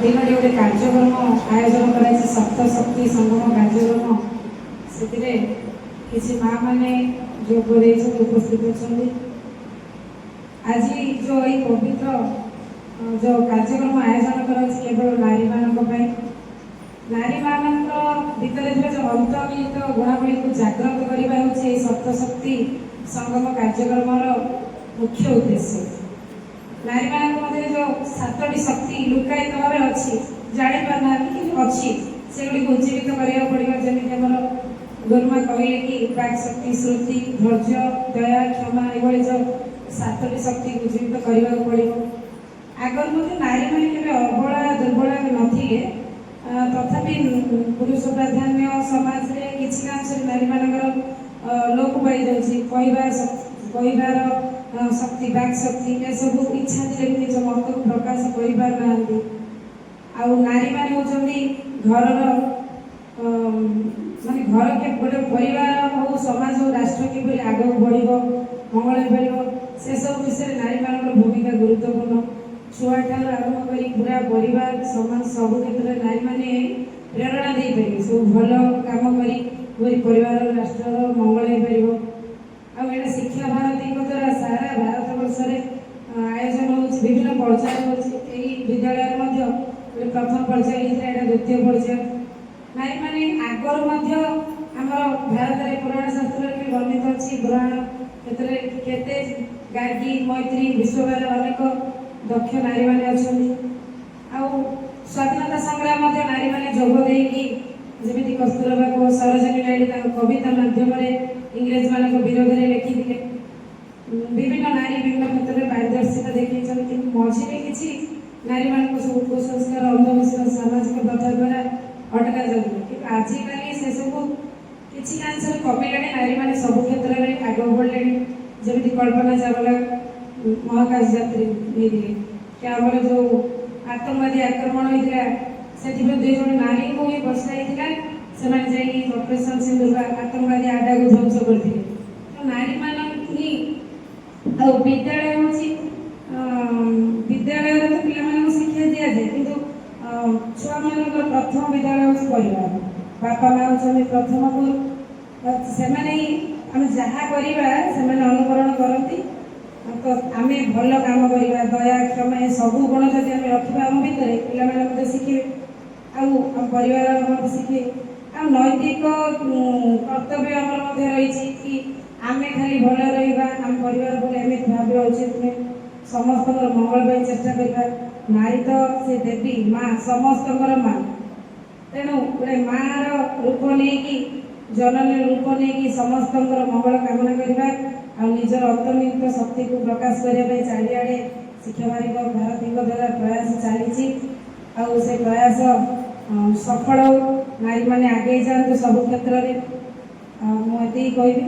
ଦିନଟି ଗୋଟେ କାର୍ଯ୍ୟକ୍ରମ ଆୟୋଜନ କରାଯାଇଛି ସପ୍ତଶକ୍ତି ସଂଗମ କାର୍ଯ୍ୟକ୍ରମ। ସେଥିରେ କିଛି ମା ମାନେ ଯୋଗ ଦେଇଛନ୍ତି, ଉପସ୍ଥିତ ଅଛନ୍ତି। ଆଜି जो ଏଇ ପବିତ୍ର जो କାର୍ଯ୍ୟକ୍ରମ ଆୟୋଜନ କରାଯାଇଛି କେବଳ ନାରୀମାନଙ୍କ ପାଇଁ। ନାରୀମାନଙ୍କ ଭିତରେ ଥିବା ଯେଉଁ ଅନ୍ତର୍ନିହିତ ଗୁଣାବଳୀକୁ ଜାଗ୍ରତ କରିବା ହେଉଛି ଏହି ସପ୍ତଶକ୍ତି ସଂଗମ କାର୍ଯ୍ୟକ୍ରମର ମୁଖ୍ୟ ଉଦ୍ଦେଶ୍ୟ। ନାରୀମାନଙ୍କ ମଧ୍ୟରେ ଯେଉଁ 7ଟି ଶକ୍ତି ଲୁକାୟିତ ଭାବେ ଅଛି, ଜାଣିପାରୁନାହାନ୍ତି କିନ୍ତୁ ଅଛି, ସେଗୁଡ଼ିକୁ ଉଜ୍ଜୀବିତ କରିବାକୁ ପଡ଼ିବ। ଯେମିତି ଆମର ଗୁରୁମା କହିଲେ କି ବାକ୍ ଶକ୍ତି, ଶ୍ରୁତି, ଧୈର୍ଯ୍ୟ, ଦୟା, କ୍ଷମା, ଏଭଳି ଯେଉଁ 7ଟି ଶକ୍ତିକୁ ଉଜ୍ଜୀବିତ କରିବାକୁ ପଡ଼ିବ। ଆଗରୁ ମଧ୍ୟ ନାରୀମାନେ କେବେ ଅବଳା ଦୁର୍ବଳ ନଥିଲେ, ତଥାପି ପୁରୁଷ ପ୍ରାଧାନ୍ୟ ସମାଜରେ କିଛି ଅଂଶରେ ନାରୀମାନଙ୍କର ଲୋପ ପାଇଯାଉଛି। କହିବାର ଶକ୍ତି, ବାକ୍ ଶକ୍ତି, ଏସବୁ ଇଚ୍ଛା ଥିଲେ ବି ନିଜ ମତକୁ ପ୍ରକାଶ କରିପାରୁନାହାନ୍ତି। ଆଉ ନାରୀମାନେ ହେଉଛନ୍ତି ଘରର ମାନେ ଘର ଗୋଟେ ପରିବାର ହଉ, ସମାଜ ହଉ, ରାଷ୍ଟ୍ର କିପରି ଆଗକୁ ବଢ଼ିବ, ମଙ୍ଗଳ ହେଇପାରିବ, ସେସବୁ ବିଷୟରେ ନାରୀମାନଙ୍କର ଭୂମିକା ଗୁରୁତ୍ୱପୂର୍ଣ୍ଣ। ଛୁଆଠାରୁ ଆରମ୍ଭ କରି ପୁରା ପରିବାର, ସମାଜ ସବୁ କ୍ଷେତ୍ରରେ ନାରୀମାନେ ପ୍ରେରଣା ଦେଇପାରିବେ। ସବୁ ଭଲ କାମ କରି ପରିବାର, ରାଷ୍ଟ୍ରର ମଙ୍ଗଳ ହେଇପାରିବ। ଆଉ ଏଇଟା ଶିକ୍ଷା ଭାରତୀଙ୍କ ଦ୍ୱାରା ସାରା ଭାରତ ବର୍ଷରେ ଆୟୋଜନ ହେଉଛି, ବିଭିନ୍ନ ପର୍ଯ୍ୟାୟ ହେଉଛି। ଏହି ବିଦ୍ୟାଳୟରେ ମଧ୍ୟ ଗୋଟେ ପ୍ରଥମ ପର୍ଯ୍ୟାୟ ହେଇଥିଲା, ଏଇଟା ଦ୍ୱିତୀୟ ପର୍ଯ୍ୟାୟ। ନାରୀମାନେ ଆଗରୁ ମଧ୍ୟ ଆମର ଭାରତରେ ପୁରାଣ ଶାସ୍ତ୍ରରେ ବି ବର୍ଣ୍ଣିତ ଅଛି। ପୁରାଣ କ୍ଷେତ୍ରରେ କେତେ ଗାର୍ଗୀ, ମୈତ୍ରୀ, ବିଶ୍ୱଭାର ଅନେକ ଦକ୍ଷ ନାରୀମାନେ ଅଛନ୍ତି। ଆଉ ସ୍ୱାଧୀନତା ସଂଗ୍ରାମ ମଧ୍ୟ ନାରୀମାନେ ଯୋଗ ଦେଇକି, ଯେମିତି କସ୍ତୁରବା ଓ ସରୋଜିନୀ ନାଇଡୁ ତାଙ୍କ କବିତା ମାଧ୍ୟମରେ ଇଂରେଜମାନଙ୍କ ବିରୋଧରେ ଲେଖିଥିଲେ। ବିଭିନ୍ନ ନାରୀ ବିଭିନ୍ନ କ୍ଷେତ୍ରରେ ପାରଦର୍ଶିତା ଦେଖାଇଛନ୍ତି, କିନ୍ତୁ ମଝିରେ କିଛି ନାରୀମାନଙ୍କୁ ସବୁ କୁସଂସ୍କାର, ଅନ୍ଧବିଶ୍ୱାସ, ସାମାଜିକ ପ୍ରଥା ଦ୍ୱାରା ଅଟକା ଯାଉଥିଲା। କିନ୍ତୁ ଆଜିକାଲି ସେସବୁ କିଛି ଅଂଶରେ କମିଲାଣି। ନାରୀମାନେ ସବୁ କ୍ଷେତ୍ରରେ ଆଗକୁ ବଢ଼ିଲେଣି। ଯେମିତି କଳ୍ପନା ଚାୱଲା ମହାକାଶ ଯାତ୍ରୀ ହେଇଥିଲେ, କି ଆମର ଯେଉଁ ଆତଙ୍କବାଦୀ ଆକ୍ରମଣ ହେଇଥିଲା, ସେଥିପାଇଁ 2 ଜଣ ନାରୀଙ୍କୁ ହିଁ ବର୍ଷା ହେଇଥିଲା। ସେମାନେ ଯାଇକି ଅପରେସନ ସିନ୍ଦୁର ଆତଙ୍କବାଦୀ ଆଡାକୁ ଧ୍ୱଂସ କରିଥିଲେ। ତ ନାରୀମାନଙ୍କୁ ହିଁ ଆଉ ବିଦ୍ୟାଳୟ ହେଉଛି, ବିଦ୍ୟାଳୟରେ ତ ପିଲାମାନଙ୍କୁ ଶିକ୍ଷା ଦିଆଯାଏ, କିନ୍ତୁ ଛୁଆମାନଙ୍କର ପ୍ରଥମ ବିଦ୍ୟାଳୟ ହେଉଛି ପରିବାର। ବାପା ମା ହେଉଛନ୍ତି ପ୍ରଥମ ଗୁରୁ। ସେମାନେ ହିଁ ଆମେ ଯାହା କରିବା ସେମାନେ ଅନୁକରଣ କରନ୍ତି। ତ ଆମେ ଭଲ କାମ କରିବା, ଦୟା, କ୍ଷମା, ଏ ସବୁ ଗୁଣ ଯଦି ଆମେ ରଖିବା ଆମ ଭିତରେ, ପିଲାମାନେ ମଧ୍ୟ ଶିଖିବେ। ଆଉ ଆମ ପରିବାର ମଧ୍ୟ ଶିଖିବେ। ଆଉ ନୈତିକ କର୍ତ୍ତବ୍ୟ ଆମର ମଧ୍ୟ ରହିଛି କି ଆମେ ଖାଲି ଭଲ ରହିବା, ଆମ ପରିବାର ବୋଲି ଏମିତି ଭାବିବା ଉଚିତ ନୁହେଁ। ସମସ୍ତଙ୍କର ମଙ୍ଗଳ ପାଇଁ ଚେଷ୍ଟା କରିବା। ନାରୀ ତ ସେ ଦେବୀ ମା, ସମସ୍ତଙ୍କର ମା। ତେଣୁ ଗୋଟେ ମାଆର ରୂପ ନେଇକି, ଜନନୀ ରୂପ ନେଇକି ସମସ୍ତଙ୍କର ମଙ୍ଗଳ କାମନା କରିବା। ଆଉ ନିଜର ଅନ୍ତର୍ନିହିତ ଶକ୍ତିକୁ ପ୍ରକାଶ କରିବା ପାଇଁ ଚାରିଆଡ଼େ ଶିକ୍ଷା ଭାରତୀଙ୍କ ଦ୍ୱାରା ପ୍ରୟାସ ଚାଲିଛି। ଆଉ ସେ ପ୍ରୟାସ ସଫଳ ହେଉ, ନାରୀମାନେ ଆଗେଇ ଯାଆନ୍ତୁ ସବୁ କ୍ଷେତ୍ରରେ। ମୁଁ ଏତିକି କହିବି।